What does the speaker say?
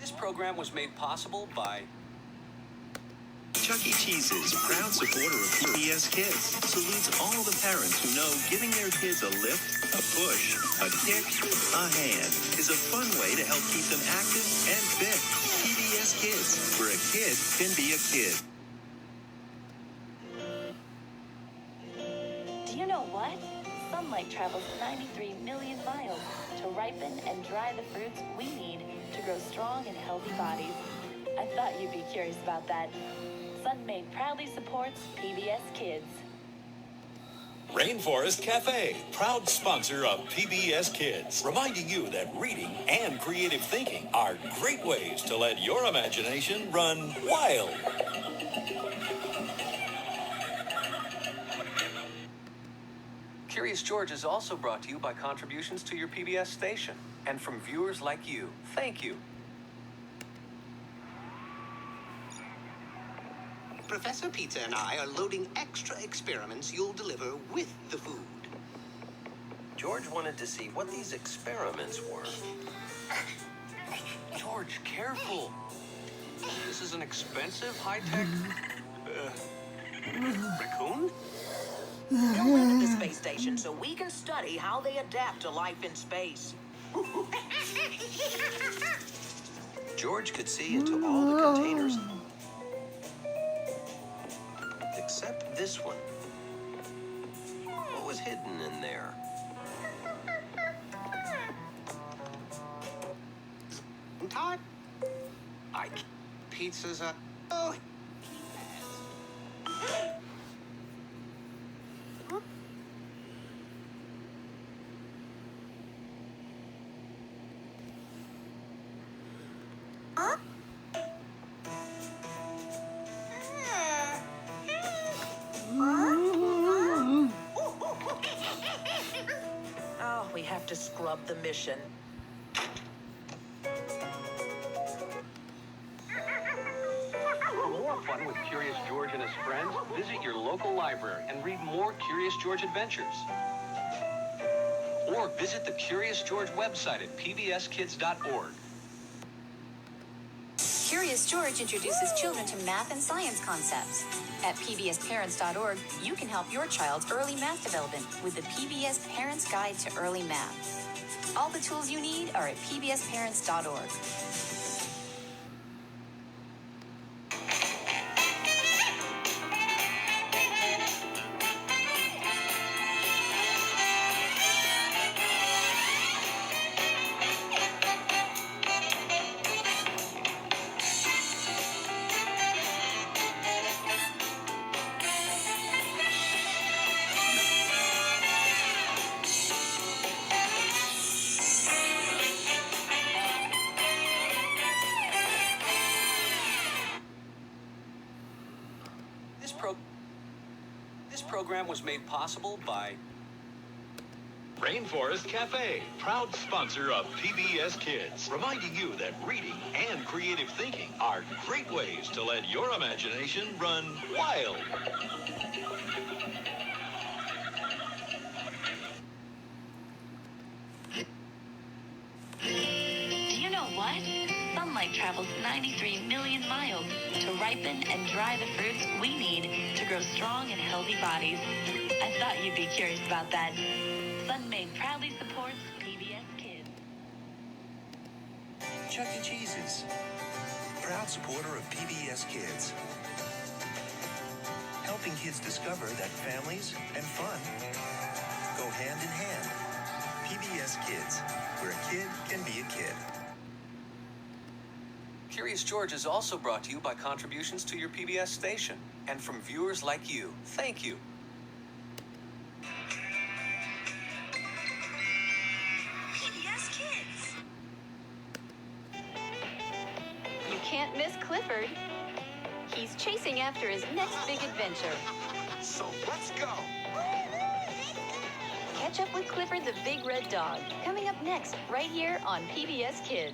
This program was made possible by Chuck E. Cheese's proud supporter of PBS Kids salutes all the parents who know giving their kids a lift, a push, a kick, a hand is a fun way to help keep them active and fit. PBS Kids, where a kid can be a kid. Do you know what? Sunlight travels 93 million miles to ripen and dry the fruits we need to grow strong and healthy bodies. I thought you'd be curious about that. Sunmade proudly supports PBS Kids. Rainforest Cafe, proud sponsor of PBS Kids, reminding you that reading and creative thinking are great ways to let your imagination run wild. Curious George is also brought to you by contributions to your PBS station and from viewers like you. Thank you. Professor Pizza and I are loading extra experiments you'll deliver with the food. George wanted to see what these experiments were. George, careful. This is an expensive, high-tech raccoon? They're running the space station so we can study how they adapt to life in space. George could see into all the containers, except this one. What was hidden in there? Todd? Pizza's a... Oh. Oh, we have to scrub the mission. For more fun with Curious George and his friends, visit your local library and read more Curious George adventures. Or visit the Curious George website at pbskids.org. Curious George introduces children to math and science concepts. At pbsparents.org, you can help your child's early math development with the PBS Parents Guide to Early Math. All the tools you need are at pbsparents.org. This program was made possible by Rainforest Cafe, proud sponsor of PBS Kids, reminding you that reading and creative thinking are great ways to let your imagination run wild. Do you know what? Sunlight travels 93 million miles to ripen and dry the fruits we need to grow strong and healthy bodies. I thought you'd be curious about that. Sunmade proudly supports PBS Kids. Chuck E. Cheese's proud supporter of PBS Kids, helping kids discover that families and fun go hand in hand. PBS Kids, where a kid can be a kid. Curious George is also brought to you by contributions to your PBS station and from viewers like you. Thank you. PBS Kids. You can't miss Clifford. He's chasing after his next big adventure. So let's go. Catch up with Clifford the Big Red Dog, coming up next, right here on PBS Kids.